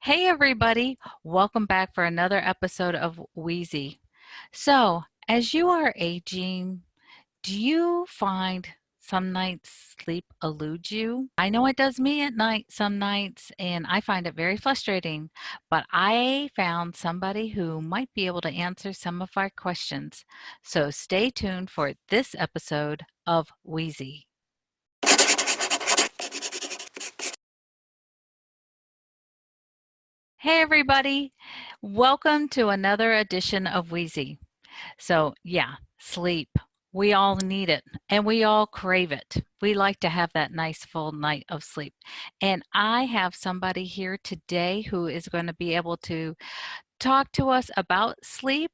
Hey, everybody. Welcome back for another episode of Weezy. So, as you are aging, do you find some nights sleep eludes you? I know it does me at night some nights, and I find it very frustrating, but I found somebody who might be able to answer some of our questions. So, stay tuned for this episode of Weezy. Hey, everybody. Welcome to another edition of Weezy. So, yeah, sleep. We all need it and we all crave it. We like to have that nice full night of sleep. And I have somebody here today who is going to be able to talk to us about sleep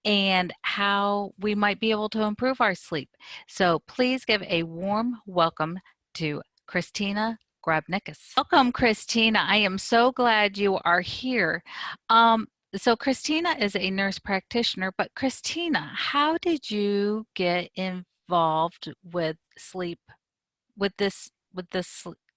and how we might be able to improve our sleep. So, please give a warm welcome to Kristina Grabnickas. Welcome, Kristina. I am so glad you are here. Um, so Kristina is a nurse practitioner, but Kristina, how did you get involved with sleep, with this,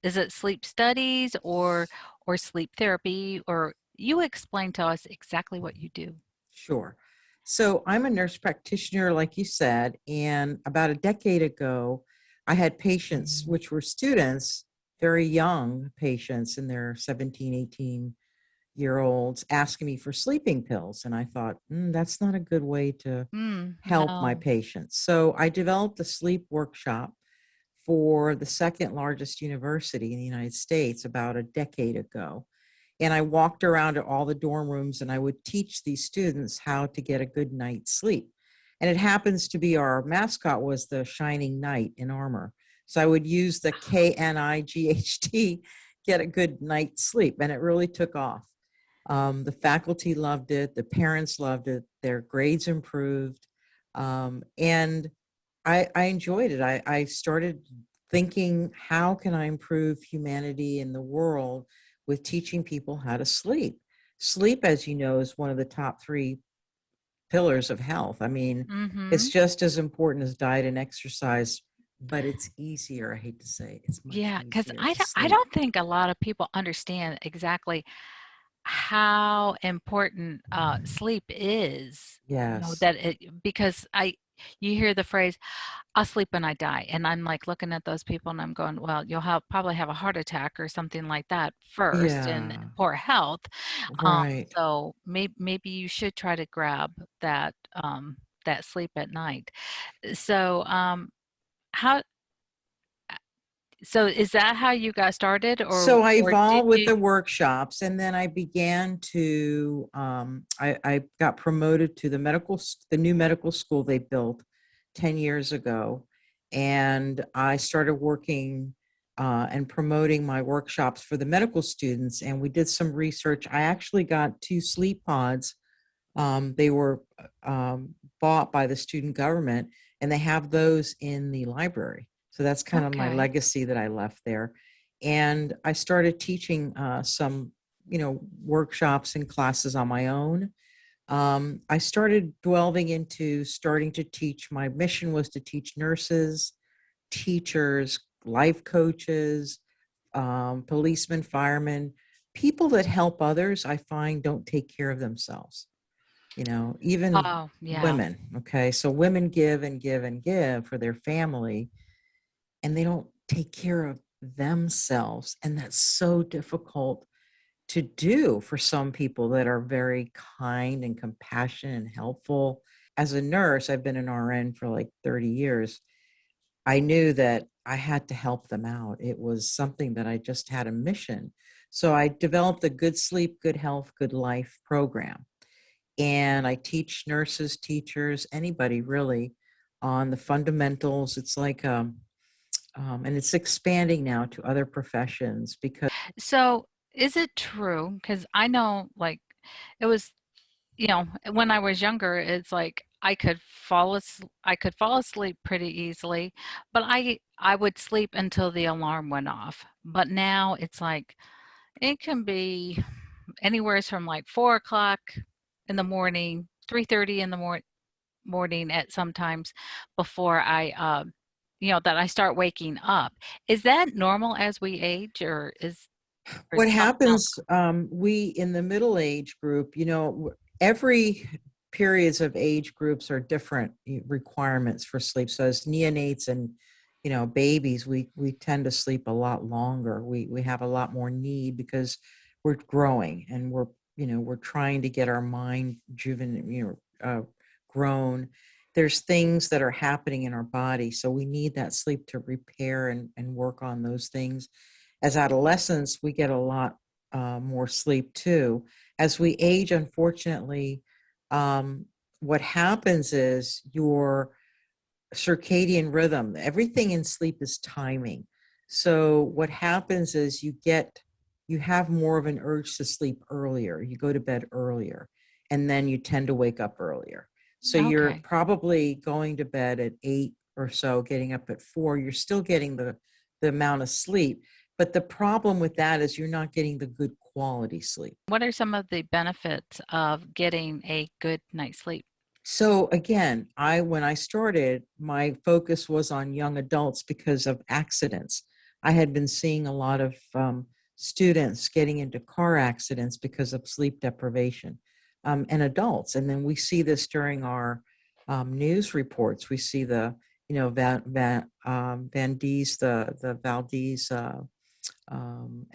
is it sleep studies or sleep therapy, or you explain to us exactly what you do? Sure. So I'm a nurse practitioner, like you said, and about a decade ago, I had patients, which were students, very young patients in their 17, 18-year olds, asking me for sleeping pills. And I thought, that's not a good way to help my No. patients. So I developed a sleep workshop for the second largest university in the United States about a decade ago. And I walked around to all the dorm rooms and I would teach these students how to get a good night's sleep. And it happens to be our mascot was the shining knight in armor. So I would use the KNIGHT, get a good night's sleep. And it really took off. The faculty loved it. The parents loved it. Their grades improved. And I enjoyed it. I started thinking, how can I improve humanity in the world with teaching people how to sleep? Sleep, as you know, is one of the top three pillars of health. I mean, it's Mhm. just as important as diet and exercise, but it's easier. I hate to say it, it's much Yeah, because easier I to don't I sleep. don't think a lot of people understand exactly how important, sleep is, Yes. that it because you hear the phrase, "I'll sleep when I die," and I'm, like, looking at those people and I'm going, "Well, you'll probably have a heart attack or something like that first and Yeah. poor health." Right. So maybe you should try to grab that sleep at night. So, how so is that how you got started, So I or did evolved with you? the workshops, and then I began to. I got promoted to the new medical school they built 10 years ago, and I started working and promoting my workshops for the medical students. And we did some research. I actually got two sleep pods. They were bought by the student government, and they have those in the library. So that's kind of my Okay. legacy that I left there. And I started teaching some, workshops and classes on my own. I started delving into starting to teach. My mission was to teach nurses, teachers, life coaches, policemen, firemen, people that help others. I find don't take care of themselves, even Oh, yeah. women. Okay. So women give and give and give for their family, and they don't take care of themselves. And that's so difficult to do for some people that are very kind and compassionate and helpful. As a nurse, I've been an RN for like 30 years. I knew that I had to help them out. It was something that I just had a mission. So I developed a good sleep, good health, good life program, and I teach nurses, teachers, anybody really on the fundamentals. It's like, and it's expanding now to other professions because, So, is it true? Because I know, like, it was, when I was younger, it's like I could fall asleep pretty easily, but I would sleep until the alarm went off. But now it's like it can be anywhere from like 4 o'clock in the morning, 3:30 in the morning at sometimes before that I start waking up. Is that normal as we age, or is? or What sounds happens, we in the middle age group, every periods of age groups are different requirements for sleep. So as neonates and babies, we tend to sleep a lot longer. We have a lot more need because we're growing and we're trying to get our mind grown. There's things that are happening in our body, so we need that sleep to repair and work on those things. As adolescents, we get a lot more sleep too. As we age, unfortunately, um, what happens is your circadian rhythm, everything in sleep is timing. So what happens is you have more of an urge to sleep earlier. You go to bed earlier, and then you tend to wake up earlier. So you're okay. probably going to bed at 8 or so, getting up at 4. You're still getting the amount of sleep. But the problem with that is you're not getting the good quality sleep. What are some of the benefits of getting a good night's sleep? So again, I when I started, my focus was on young adults because of accidents. I had been seeing a lot of students getting into car accidents because of sleep deprivation, and adults. And then we see this during our news reports. We see the Van D's the Valdez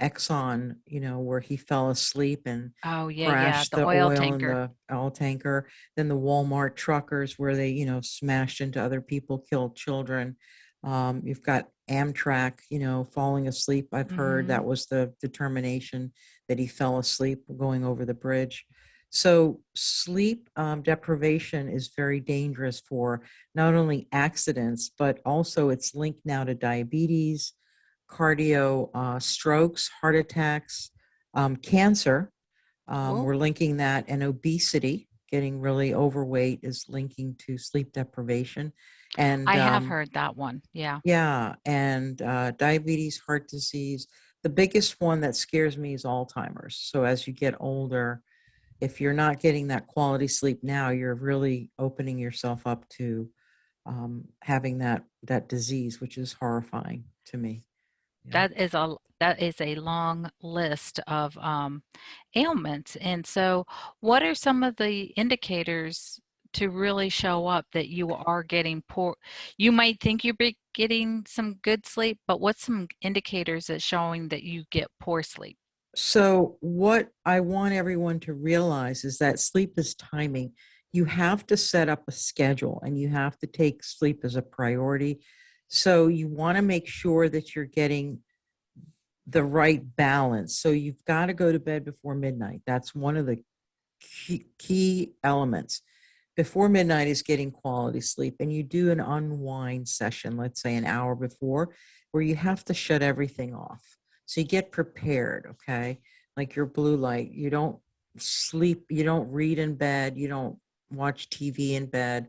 Exxon, where he fell asleep and Oh, yeah, yeah, crashed the the oil oil in tanker. the oil tanker. Then the Walmart truckers, where they, smashed into other people, killed children. You've got Amtrak, falling asleep. I've heard that Mhm. was the determination that he fell asleep going over the bridge. So sleep deprivation is very dangerous for not only accidents, but also it's linked now to diabetes, cardio, strokes, heart attacks, cancer. Oh, We're linking that, and obesity, getting really overweight, is linking to sleep deprivation. And I have heard that one. Yeah. yeah, and diabetes, heart disease. The biggest one that scares me is Alzheimer's. So as you get older, if you're not getting that quality sleep now, you're really opening yourself up to having that disease, which is horrifying to me. Yeah. That is a long list of ailments. And so, what are some of the indicators to really show up that you are getting poor? You might think you're getting some good sleep, but what's some indicators that showing that you get poor sleep? So, what I want everyone to realize is that sleep is timing. You have to set up a schedule and you have to take sleep as a priority. So, you want to make sure that you're getting the right balance. So, you've got to go to bed before midnight. That's one of the key elements. Before midnight is getting quality sleep, and you do an unwind session, let's say an hour before, where you have to shut everything off. So you get prepared, okay? Like your blue light, you don't sleep, you don't read in bed, you don't watch TV in bed.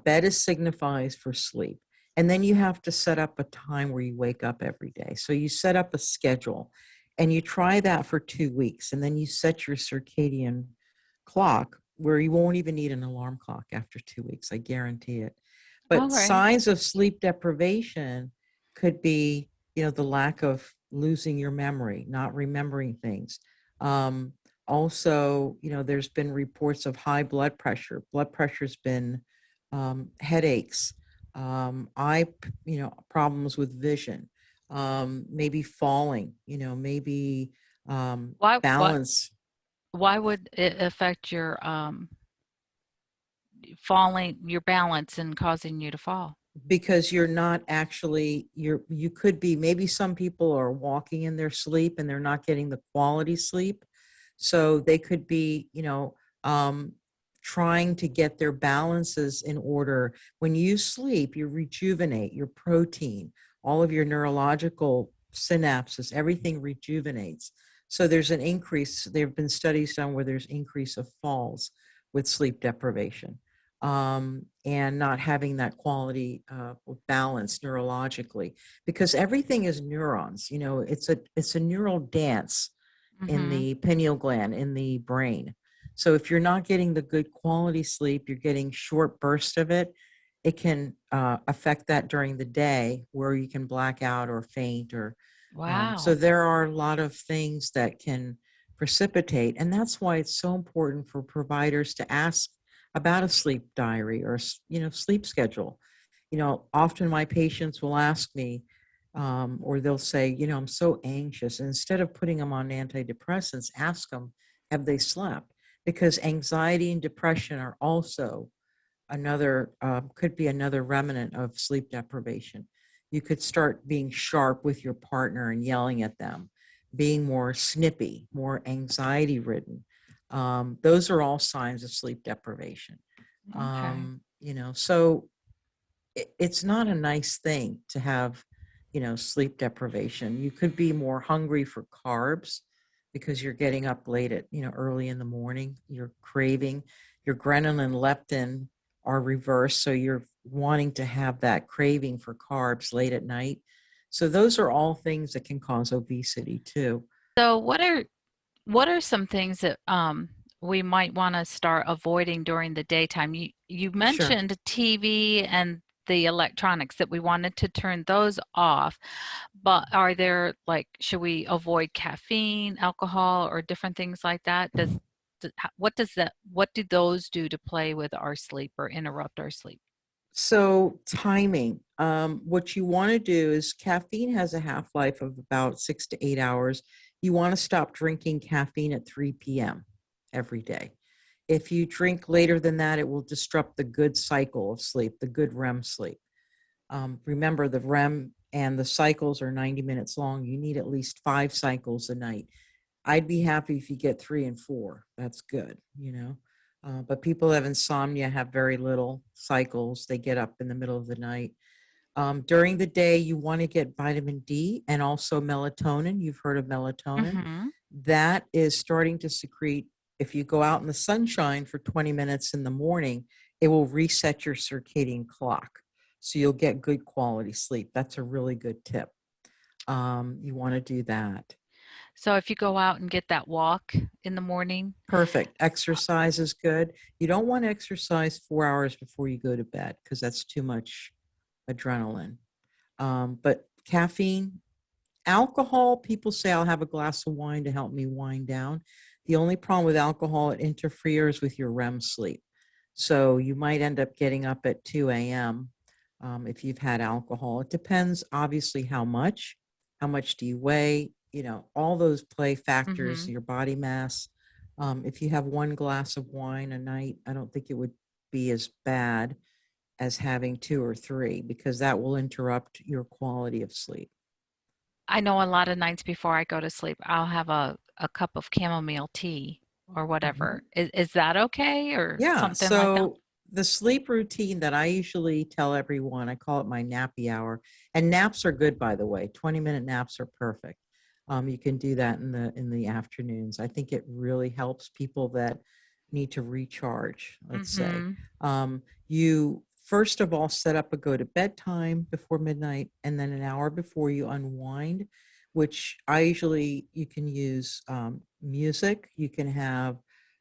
Bed is signifies for sleep. And then you have to set up a time where you wake up every day. So you set up a schedule and you try that for 2 weeks, and then you set your circadian clock where you won't even need an alarm clock after 2 weeks. I guarantee it. All But right. signs of sleep deprivation could be, the lack of losing your memory, not remembering things. Um, Also, there's been reports of high blood pressure. Blood pressure's been headaches, eye, problems with vision, maybe falling, maybe Why what balance. why would it affect your falling your balance and causing you to fall? Because you're not actually you could be, maybe some people are walking in their sleep and they're not getting the quality sleep, so they could be um trying to get their balances in order. When you sleep, you rejuvenate your protein, all of your neurological synapses, everything rejuvenates. So there's an increase, there have been studies done where there's increase of falls with sleep deprivation, and not having that quality balance neurologically, because everything is neurons. It's a neural dance in Mhm. the pineal gland in the brain. So if you're not getting the good quality sleep, you're getting short bursts of it. It can affect that during the day, where you can black out or faint or So Wow. there are a lot of things that can precipitate, and that's why it's so important for providers to ask about a sleep diary or sleep schedule. Often my patients will ask me, or they'll say, I'm so anxious. And instead of putting them on antidepressants, ask them, have they slept? Because anxiety and depression are also another could be another remnant of sleep deprivation. You could start being sharp with your partner and yelling at them, being more snippy, more anxiety ridden. Those are all signs of sleep deprivation. Okay. So it's not a nice thing to have, sleep deprivation. You could be more hungry for carbs because you're getting up late at, early in the morning. You're craving, your ghrelin and leptin are reversed. So you're wanting to have that craving for carbs late at night. So those are all things that can cause obesity too. So what are some things that we might want to start avoiding during the daytime? You Sure. mentioned TV and the electronics that we wanted to turn those off, but are there like should we avoid caffeine, alcohol, or different things like that? What do those do to play with our sleep or interrupt our sleep? So timing, what you want to do is caffeine has a half life of about 6 to 8 hours. You want to stop drinking caffeine at 3 p.m. every day. If you drink later than that, it will disrupt the good cycle of sleep, the good REM sleep. Remember, the REM and the cycles are 90 minutes long. You need at least 5 cycles a night. I'd be happy if you get 3 and 4. That's good. But people that have insomnia have very little cycles. They get up in the middle of the night. During the day, you want to get vitamin D and also melatonin. You've heard of melatonin. Mm-hmm. That is starting to secrete. If you go out in the sunshine for 20 minutes in the morning, it will reset your circadian clock. So you'll get good quality sleep. That's a really good tip. You want to do that. So if you go out and get that walk in the morning, Perfect. Exercise is good. You don't want to exercise 4 hours before you go to bed because that's too much adrenaline. But caffeine, alcohol, people say I'll have a glass of wine to help me wind down. The only problem with alcohol, it interferes with your REM sleep. So you might end up getting up at 2 a.m. If you've had alcohol. It depends, obviously, how much. How much do you weigh? All those play factors, mm-hmm. your body mass. If you have one glass of wine a night, I don't think it would be as bad as having two or three because that will interrupt your quality of sleep. I know a lot of nights before I go to sleep, I'll have a cup of chamomile tea or Mhm. whatever. Is that okay or Yeah. something like that? So the sleep routine that I usually tell everyone, I call it my nappy hour. And naps are good, by the way. 20-minute naps are perfect. You can do that in the afternoons. I think it really helps people that need to recharge, let's say. Mhm. You first of all set up a go to bed time before midnight and then an hour before you unwind, which I usually you can use music. You can have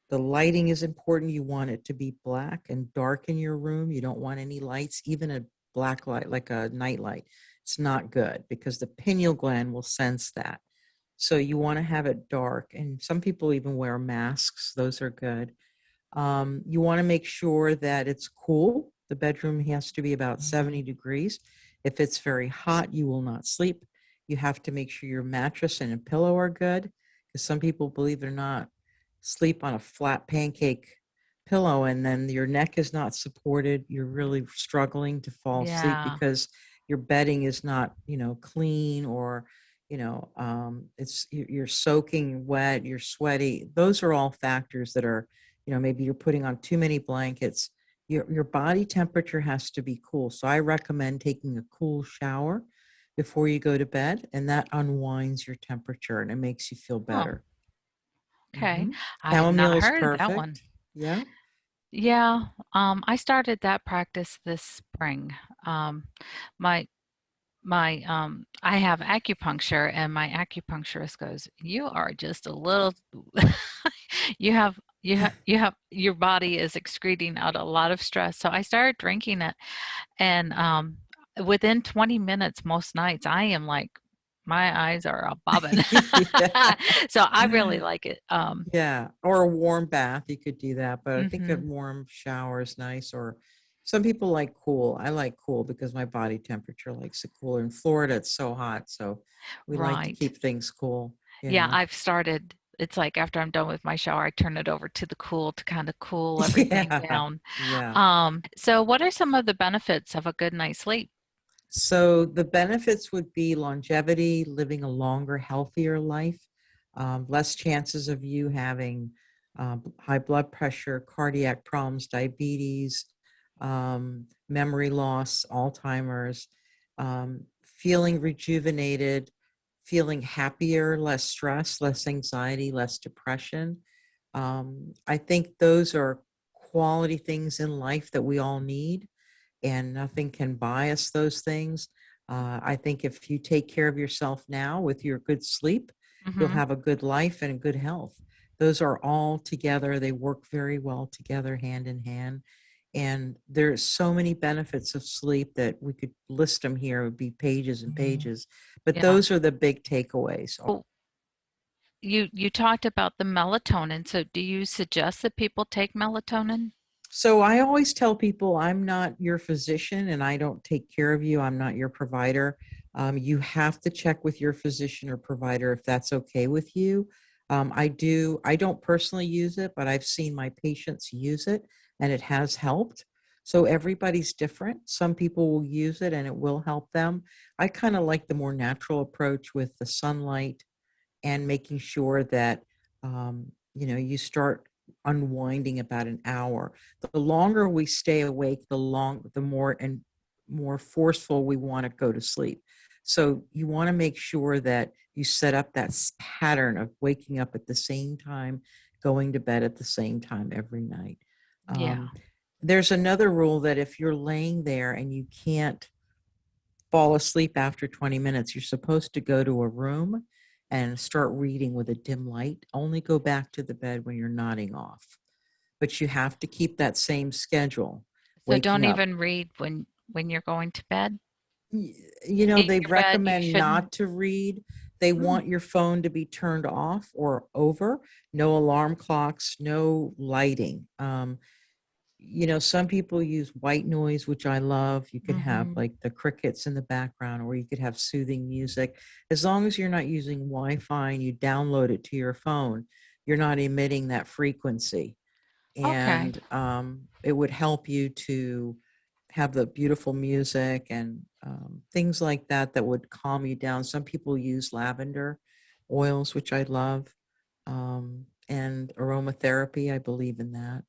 the lighting is important. You want it to be black and dark in your room. You don't want any lights, even a black light, like a night light. It's not good because the pineal gland will sense that. So you want to have it dark. And some people even wear masks. Those are good. You want to make sure that it's cool. The bedroom has to be about 70 degrees. If it's very hot, you will not sleep. You have to make sure your mattress and a pillow are good because some people, believe it or not, sleep on a flat pancake pillow and then your neck is not supported. You're really struggling to fall asleep Yeah. because your bedding is not, clean or it's you're soaking wet, you're sweaty. Those are all factors that are, maybe you're putting on too many blankets. Your body temperature has to be cool. So I recommend taking a cool shower before you go to bed, and that unwinds your temperature and it makes you feel Oh, better. okay. I have not Chamomile is heard of that one. perfect. Yeah. Yeah, I started that practice this spring. Um, my I have acupuncture, and my acupuncturist goes, "You are just a little, you have your body is excreting out a lot of stress." So I started drinking it, and within 20 minutes, most nights, I am like My eyes are a bobbing. Yeah. So I really like it. Yeah, or a warm bath, you could do that, but I think a Mhm. warm shower is nice, or some people like cool. I like cool because my body temperature likes it cooler. In Florida, it's so hot, so we like to Right. keep things cool. Yeah, Yeah. I've started it's like after I'm done with my shower, I turn it over to the cool to kind of cool everything Yeah. down. Yeah. So what are some of the benefits of a good night's sleep? So the benefits would be longevity, living a longer, healthier life, less chances of you having high blood pressure, cardiac problems, diabetes, memory loss, Alzheimer's, feeling rejuvenated, feeling happier, less stress, less anxiety, less depression. I think those are quality things in life that we all need, and nothing can buy us those things. I think if you take care of yourself now with your good sleep, you'll Mhm. have a good life and a good health. Those are all together. They work very well together, hand in hand. And there's so many benefits of sleep that we could list them here. It would be pages and pages, but Yeah. those are the big takeaways. Well, you talked about the melatonin. So do you suggest that people take melatonin? So I always tell people I'm not your physician and I don't take care of you. I'm not your provider. You have to check with your physician or provider if that's okay with you. I don't personally use it, but I've seen my patients use it and it has helped. So everybody's different. Some people will use it and it will help them. I kind of like the more natural approach with the sunlight and making sure that you start unwinding about an hour. The longer we stay awake, the more and more forceful we want to go to sleep. So you want to make sure that you set up that pattern of waking up at the same time, going to bed at the same time every night. Yeah. um, there's another rule that if you're laying there and you can't fall asleep after 20 minutes. You're supposed to go to a room and start reading with a dim light. Only go back to the bed when you're nodding off. But you have to keep that same schedule, So waking don't up. even read when you're going to bed? In They your bed, you recommend not shouldn't? to read. They Mm, want your phone to be turned off or over, no alarm clocks, no lighting. Some people use white noise, which I love. You could have mhm. like the crickets in the background, or you could have soothing music. As long as you're not using Wi-Fi and you download it to your phone, you're not emitting that frequency. Okay. And it would help you to have the beautiful music and things like that that would calm you down. Some people use lavender oils, which I love, and aromatherapy. I believe in that.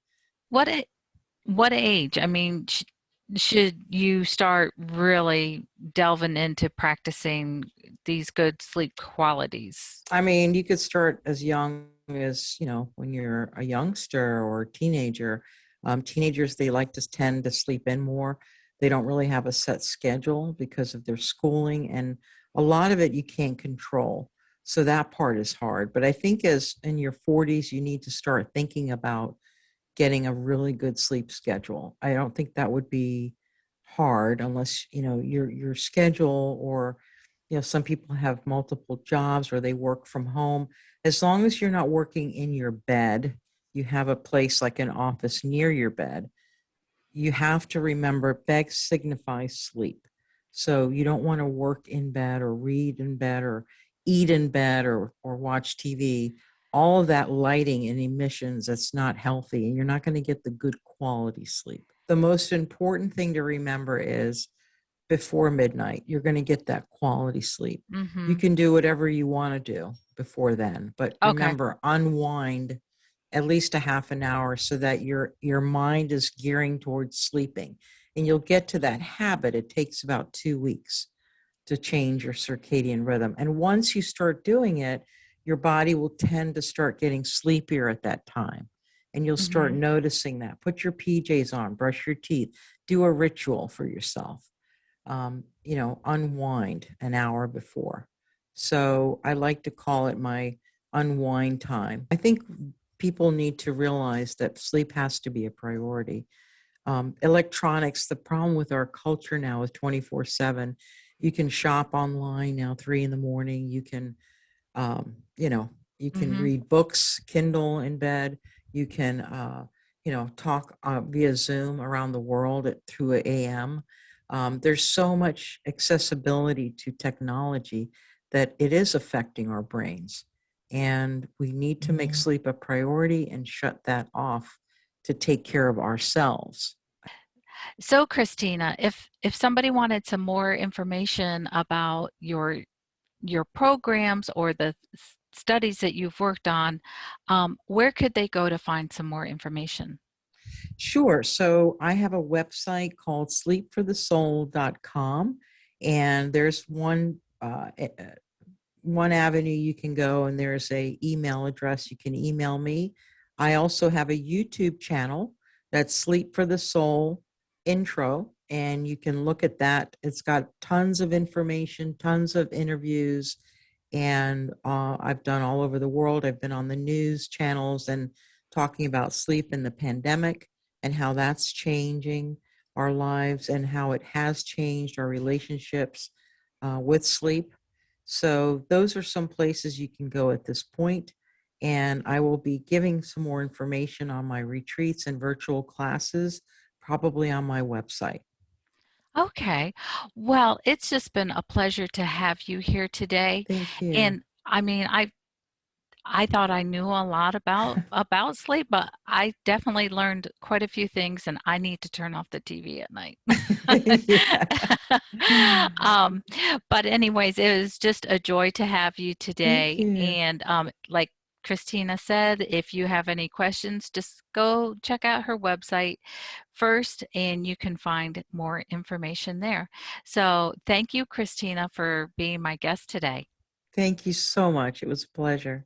What a what age? I mean, should you start really delving into practicing these good sleep qualities? I mean, you could start as young as, when you're a youngster or a teenager. Teenagers, they like to tend to sleep in more. They don't really have a set schedule because of their schooling, and a lot of it you can't control. So that part is hard. But I think as in your 40s, you need to start thinking about getting a really good sleep schedule. I don't think that would be hard unless, your schedule, or, some people have multiple jobs or they work from home. As long as you're not working in your bed, you have a place like an office near your bed. You have to remember bed signifies sleep. So you don't want to work in bed or read in bed or eat in bed or watch TV. All of that lighting and emissions, that's not healthy, and you're not going to get the good quality sleep. The most important thing to remember is before midnight, you're going to get that quality sleep. You Mhm. can do whatever you want to do before then, but Okay. remember, unwind at least a half an hour so that your mind is gearing towards sleeping. And you'll get to that habit. It takes about 2 weeks to change your circadian rhythm. And once you start doing it, your body will tend to start getting sleepier at that time. And you'll start Mhm. noticing that. Put your PJs on, brush your teeth, do a ritual for yourself. Unwind an hour before. So I like to call it my unwind time. I think people need to realize that sleep has to be a priority. Electronics, the problem with our culture now is 24/7 You can shop online now, 3 in the morning. You can, you know, you can Mhm. read books, Kindle in bed. You can, talk via Zoom around the world through a AM. There's so much accessibility to technology that it is affecting our brains. And we need to make sleep a priority and shut that off to take care of ourselves. So, Kristina, if somebody wanted some more information about your programs or the studies that you've worked on, where could they go to find some more information? Sure. So I have a website called sleepforthesoul.com, and there's one avenue you can go, and there's a email address you can email me. I also have a YouTube channel that's Sleep for the Soul intro, and you can look at that. It's got tons of information, tons of interviews, and I've done all over the world. I've been on the news channels and talking about sleep in the pandemic and how that's changing our lives and how it has changed our relationships with sleep. So those are some places you can go at this point. And I will be giving some more information on my retreats and virtual classes, probably on my website. Okay. Well, it's just been a pleasure to have you here today. Thank you. And I mean, I thought I knew a lot about sleep, but I definitely learned quite a few things, and I need to turn off the TV at night. Yeah. um, but anyways, it was just a joy to have you Thank today. you. And like Kristina said, if you have any questions, just go check out her website first, and you can find more information there. So thank you, Kristina, for being my guest today. Thank you so much. It was a pleasure.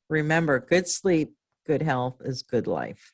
Remember, good sleep, good health is good life.